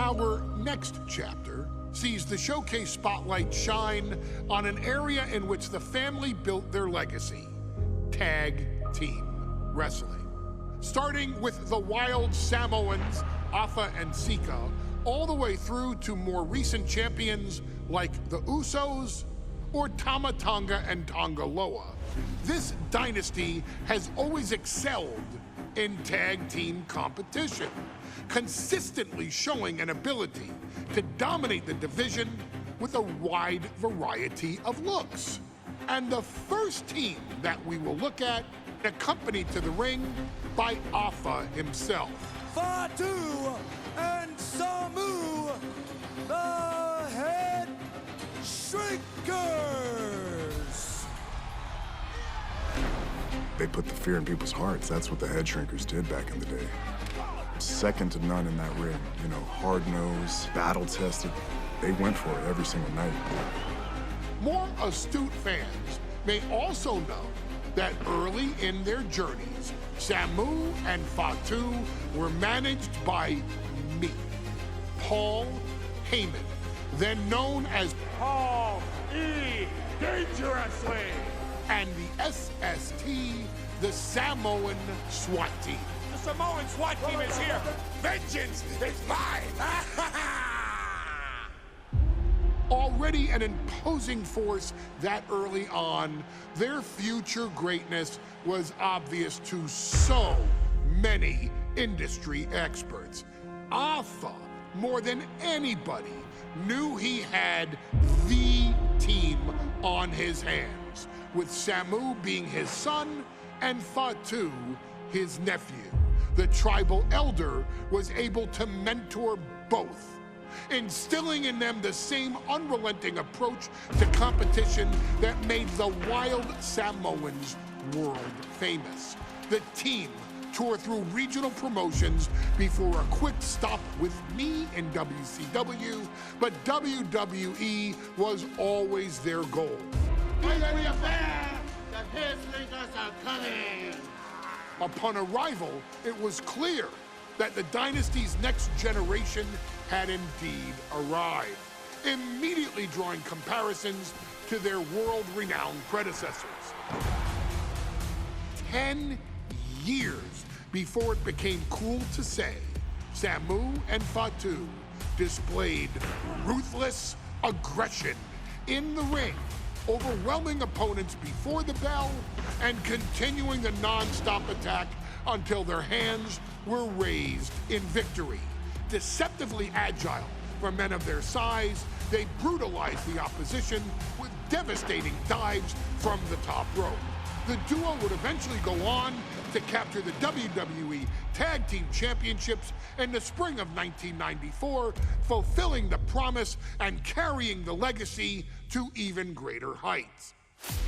Our next chapter sees the showcase spotlight shine on an area in which the family built their legacy: tag team wrestling. Starting with the wild Samoans, Afa and Sika, all the way through to more recent champions like the Usos or Tama Tonga and Tonga Loa. This dynasty has always excelled in tag team competition, consistently showing an ability to dominate the division with a wide variety of looks. And the first team that we will look at, accompanied to the ring by Afa himself. Fatu and Samu, the Headshrinkers. They put the fear in people's hearts. That's what the Headshrinkers did back in the day. Second to none in that ring. You know, hard-nosed, battle-tested. They went for it every single night. More astute fans may also know that early in their journeys, Samu and Fatu were managed by me, Paul Heyman, then known as Paul E. Dangerously, and the SST, the Samoan SWAT team. the Samoan SWAT team is here. Vengeance is mine. Already an imposing force that early on, their future greatness was obvious to so many industry experts. Afa, more than anybody, knew he had the team on his hands, with Samu being his son and Fatu his nephew. The tribal elder was able to mentor both, instilling in them the same unrelenting approach to competition that made the wild Samoans world famous. The team toured through regional promotions before a quick stop with me in WCW, but WWE was always their goal. The Headshrinkers are coming! Upon arrival, it was clear that the dynasty's next generation had indeed arrived, immediately drawing comparisons to their world-renowned predecessors. 10 years before it became cool to say, Samu and Fatu displayed ruthless aggression in the ring, overwhelming opponents before the bell and continuing the non-stop attack until their hands were raised in victory. Deceptively agile for men of their size, they brutalized the opposition with devastating dives from the top rope. The duo would eventually go on to capture the WWE Tag Team Championships in the spring of 1994, fulfilling the promise and carrying the legacy to even greater heights.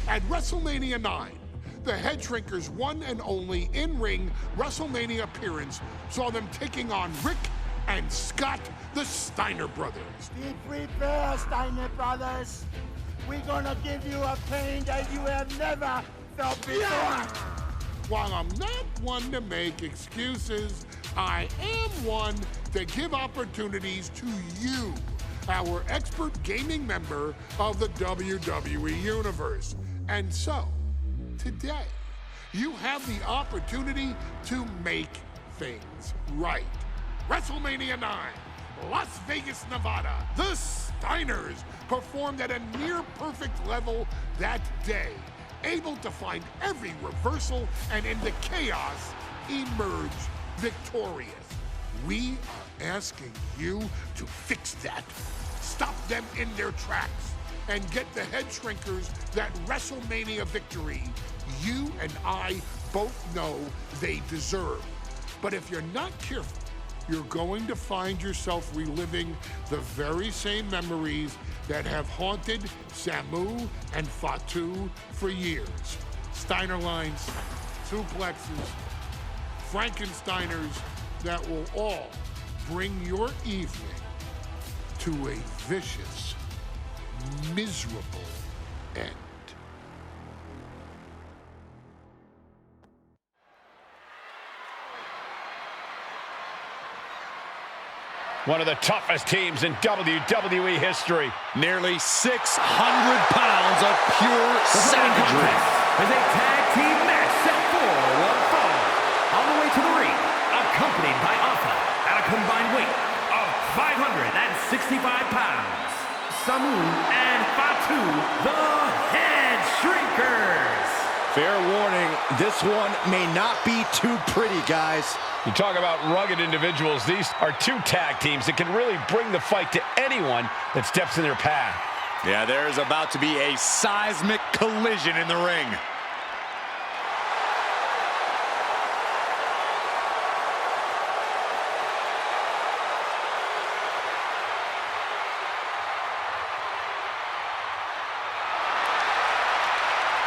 At WrestleMania 9, the Headshrinkers' one and only in-ring WrestleMania appearance saw them taking on Rick and Scott, the Steiner brothers. Be prepared, Steiner brothers. We're gonna give you a pain that you have never felt before. While I'm not one to make excuses, I am one to give opportunities to you, our expert gaming member of the WWE Universe. And so, today, you have the opportunity to make things right. WrestleMania 9, Las Vegas, Nevada. The Steiners performed at a near-perfect level that day, able to find every reversal and in the chaos emerge victorious. We are asking you to fix that. Stop them in their tracks and get the Headshrinkers that WrestleMania victory you and I both know they deserve. But if you're not careful, you're going to find yourself reliving the very same memories that have haunted Samu and Fatu for years. Steiner lines, suplexes, Frankensteiners that will all bring your evening to a vicious, miserable end. One of the toughest teams in WWE history. Nearly 600 pounds of pure savagery. Is a tag team match set for one fall. On the way to the ring, accompanied by Alpha at a combined weight of 565 pounds. Samu and Fatu, the Headshrinkers. Fair warning, this one may not be too pretty, guys. You talk about rugged individuals. These are two tag teams that can really bring the fight to anyone that steps in their path. Yeah, there's about to be a seismic collision in the ring.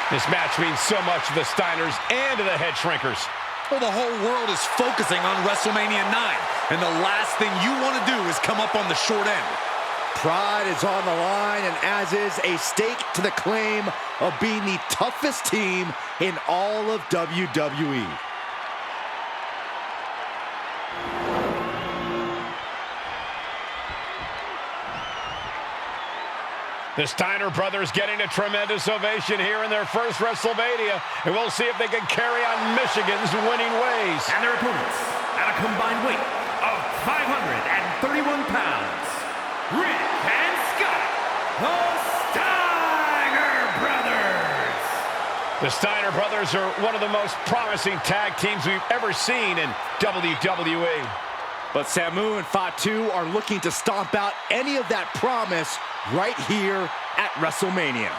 This match means so much to the Steiners and to the Headshrinkers. Well, the whole world is focusing on WrestleMania 9, and the last thing you want to do is come up on the short end. Pride is on the line, and as is a stake to the claim of being the toughest team in all of WWE. The Steiner brothers getting a tremendous ovation here in their first WrestleMania, and we'll see if they can carry on Michigan's winning ways. And their opponents, at a combined weight of 531 pounds, Rick and Scott, the Steiner brothers. The Steiner brothers are one of the most promising tag teams we've ever seen in WWE. But Samu and Fatu are looking to stomp out any of that promise right here at WrestleMania.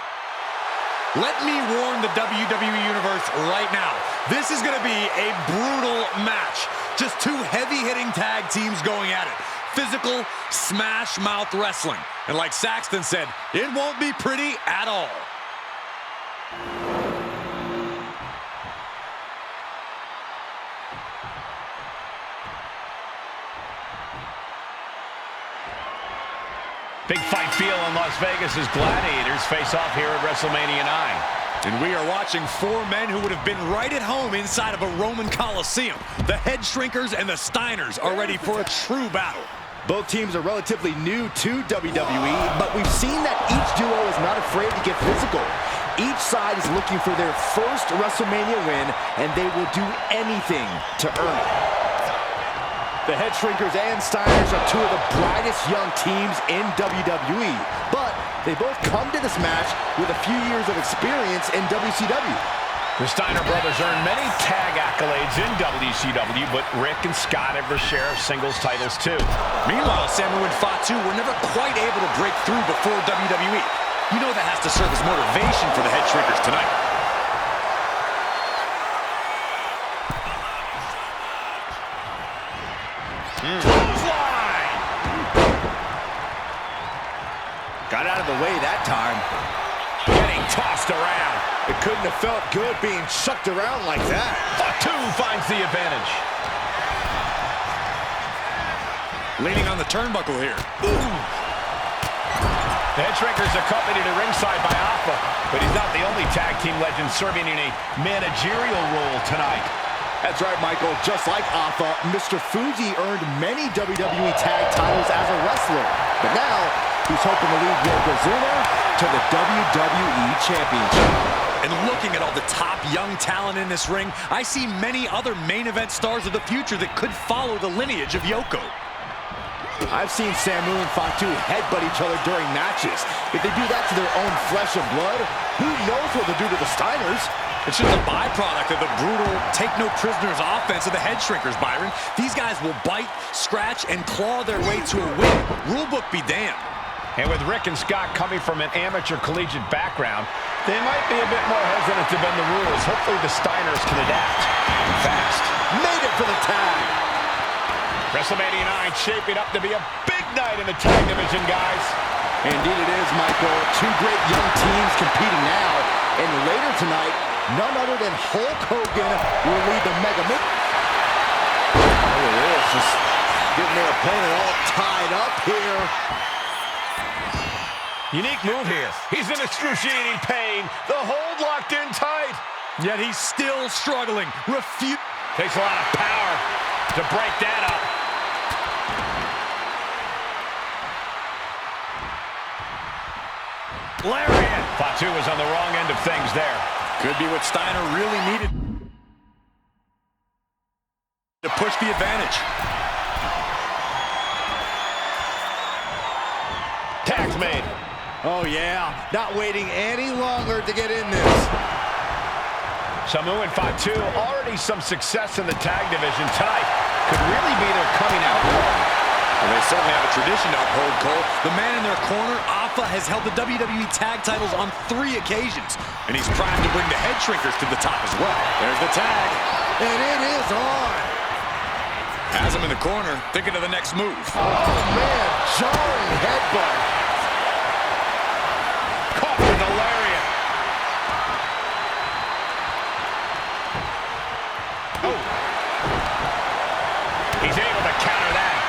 Let me warn the WWE Universe right now. This is going to be a brutal match. Just two heavy-hitting tag teams going at it. Physical, smash-mouth wrestling. And like Saxton said, it won't be pretty at all. Big fight feel in Las Vegas as Gladiators face off here at WrestleMania 9. And we are watching four men who would have been right at home inside of a Roman Coliseum. The Headshrinkers and the Steiners are ready for a true battle. Both teams are relatively new to WWE, but we've seen that each duo is not afraid to get physical. Each side is looking for their first WrestleMania win, and they will do anything to earn it. The Headshrinkers and Steiners are two of the brightest young teams in WWE, but they both come to this match with a few years of experience in WCW. The Steiner brothers earned many tag accolades in WCW, but Rick and Scott have their share of singles titles too. Meanwhile, Samu and Fatu were never quite able to break through before WWE. You know that has to serve as motivation for the Headshrinkers tonight. Clothesline! Got out of the way that time. Getting tossed around. It couldn't have felt good being chucked around like that. Fatu finds the advantage. Leaning on the turnbuckle here. Ooh. The Headshrinkers accompanied at ringside by Alpha, but he's not the only tag team legend serving in a managerial role tonight. That's right, Michael. Just like Alpha, Mr. Fuji earned many WWE tag titles as a wrestler. But now, he's hoping to lead Yokozuna to the WWE Championship. And looking at all the top young talent in this ring, I see many other main event stars of the future that could follow the lineage of Yoko. I've seen Samu and Fatu headbutt each other during matches. If they do that to their own flesh and blood, who knows what they'll do to the Steiners? It's just a byproduct of the brutal take-no-prisoners offense of the Headshrinkers, Byron. These guys will bite, scratch, and claw their way to a win. Rulebook be damned. And with Rick and Scott coming from an amateur collegiate background, they might be a bit more hesitant to bend the rules. Hopefully the Steiners can adapt fast. Made it for the tag. WrestleMania 9 shaping up to be a big night in the tag division, guys. Indeed it is, Michael. Two great young teams competing now. And later tonight, none other than Hulk Hogan will lead the Mega Mix. There it is, just getting their opponent all tied up here. Unique move here. He's in excruciating pain. The hold locked in tight. Yet he's still struggling. Takes a lot of power to break that up. Lariat. Fatu was on the wrong end of things there. Could be what Steiner really needed to push the advantage. Tag's made. Oh, yeah. Not waiting any longer to get in this. Samu and Fatu, already some success in the tag division tonight. Could really be their coming out party. Well, they certainly have a tradition to uphold, Cole. The man in their corner, Alpha, has held the WWE tag titles on 3 occasions. And he's primed to bring the Headshrinkers to the top as well. There's the tag. And it is on. Has him in the corner, thinking of the next move. Oh, man. Jarring headbutt. Caught with the lariat. Oh. He's able to counter that.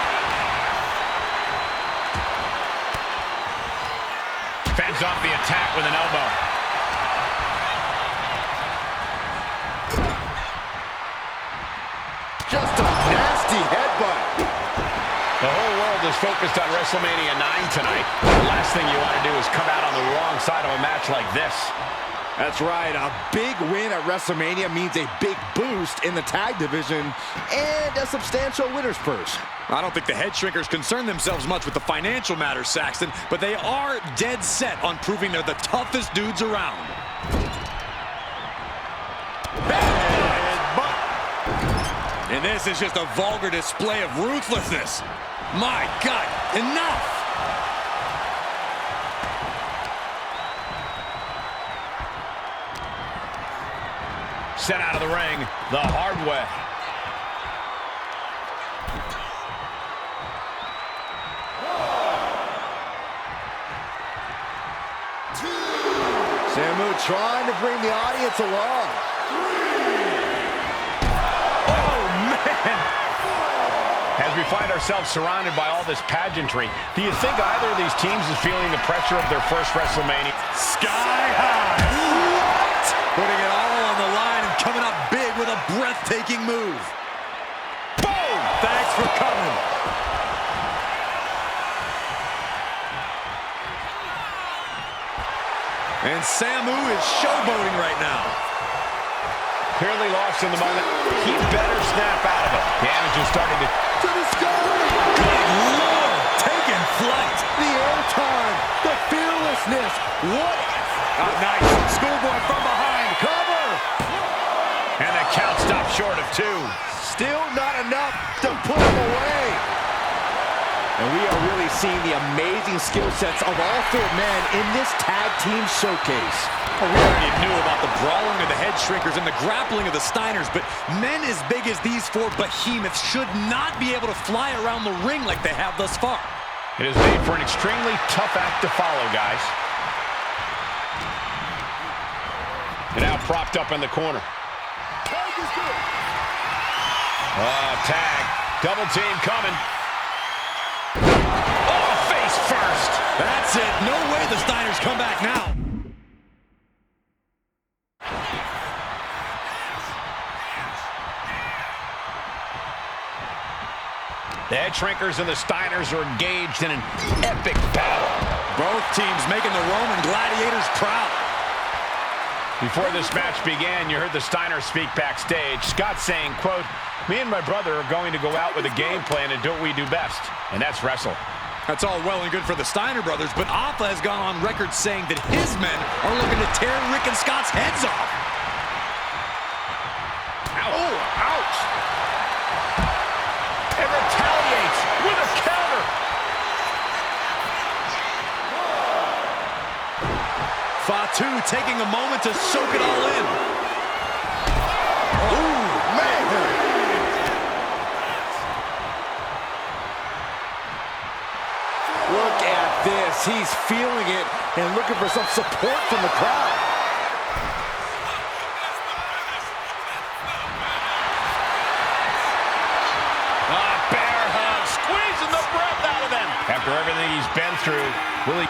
Fends off the attack with an elbow. Just a nasty headbutt. The whole world is focused on WrestleMania 9 tonight. The last thing you want to do is come out on the wrong side of a match like this. That's right. A big win at WrestleMania means a big boost in the tag division and a substantial winner's purse. I don't think the Headshrinkers concern themselves much with the financial matters, Saxton, but they are dead set on proving they're the toughest dudes around. And this is just a vulgar display of ruthlessness. My God, enough! Sent out of the ring the hard way. Samu trying to bring the audience along. Oh, man! As we find ourselves surrounded by all this pageantry, do you think either of these teams is feeling the pressure of their first WrestleMania? Sky high! What? Putting it all on the line and coming up big with a breathtaking move. Boom! Thanks for coming. And Samu is showboating right now. Clearly lost in the moment. He better snap out of it. Damage is starting to the sky! Good Lord! Taking flight. The airtime, the fearlessness. What? Oh, nice. Schoolboy from behind. Cover! And the count stopped short of 2. Still not enough to put him away. And we are really seeing the amazing skill sets of all 4 men in this tag team showcase. Well, we already knew about the brawling of the Headshrinkers and the grappling of the Steiners, but men as big as these 4 behemoths should not be able to fly around the ring like they have thus far. It is made for an extremely tough act to follow, guys. And now propped up in the corner. Tag. Double team coming. Oh, face first. That's it. No way the Steiners come back now. The Headshrinkers and the Steiners are engaged in an epic battle. Both teams making the Roman gladiators proud. Before this match began, you heard the Steiners speak backstage. Scott saying, quote, "Me and my brother are going to go out with a game plan and do what we do best, and that's wrestle." That's all well and good for the Steiner brothers, but Alpha has gone on record saying that his men are looking to tear Rick and Scott's heads off. Ouch. Oh, ouch. And retaliates with a counter. Fatu taking a moment to soak it all in. Ooh, man. Look at this. He's feeling it and looking for some support from the crowd. Bear hug, squeezing the breath out of him. After everything he's been through, will he...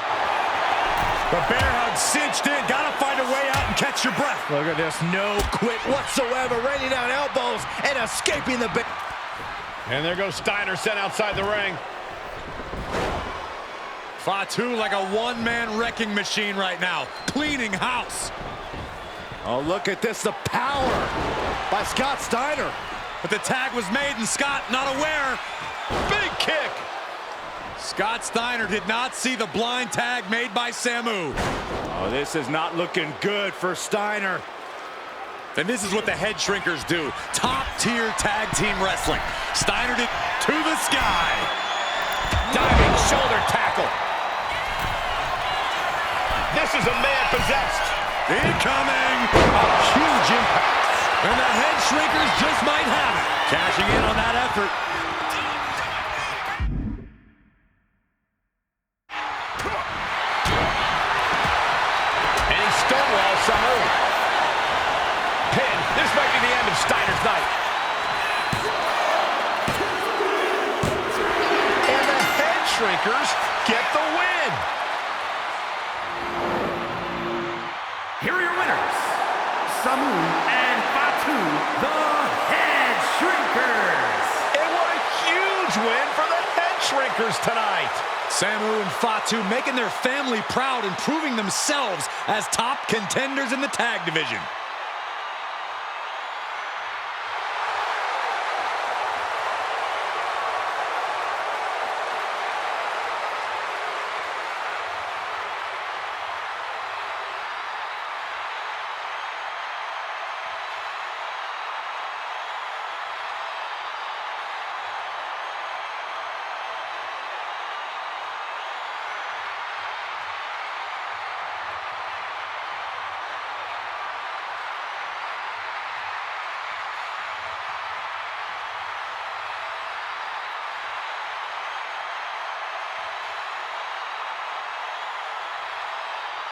The bear hug cinched in. Gotta find a way out and catch your breath. Look at this. No quit whatsoever. Raining down elbows and escaping the... And there goes Steiner sent outside the ring. Fatu like a one-man wrecking machine right now, cleaning house. Oh, look at this, the power by Scott Steiner. But the tag was made and Scott not aware. Big kick. Scott Steiner did not see the blind tag made by Samu. Oh, this is not looking good for Steiner. And this is what the Headshrinkers do. Top-tier tag team wrestling. Steiner did to the sky. Diving shoulder tackle. This is a man possessed. Incoming. A huge impact. And the Headshrinkers just might have it. Cashing in on that effort. And he stonewalls Samu. Pin. This might be the end of Steiner's night. And the Headshrinkers get the win. Here are your winners, Samu and Fatu, the Headshrinkers. And what a huge win for the Headshrinkers tonight. Samu and Fatu making their family proud and proving themselves as top contenders in the tag division.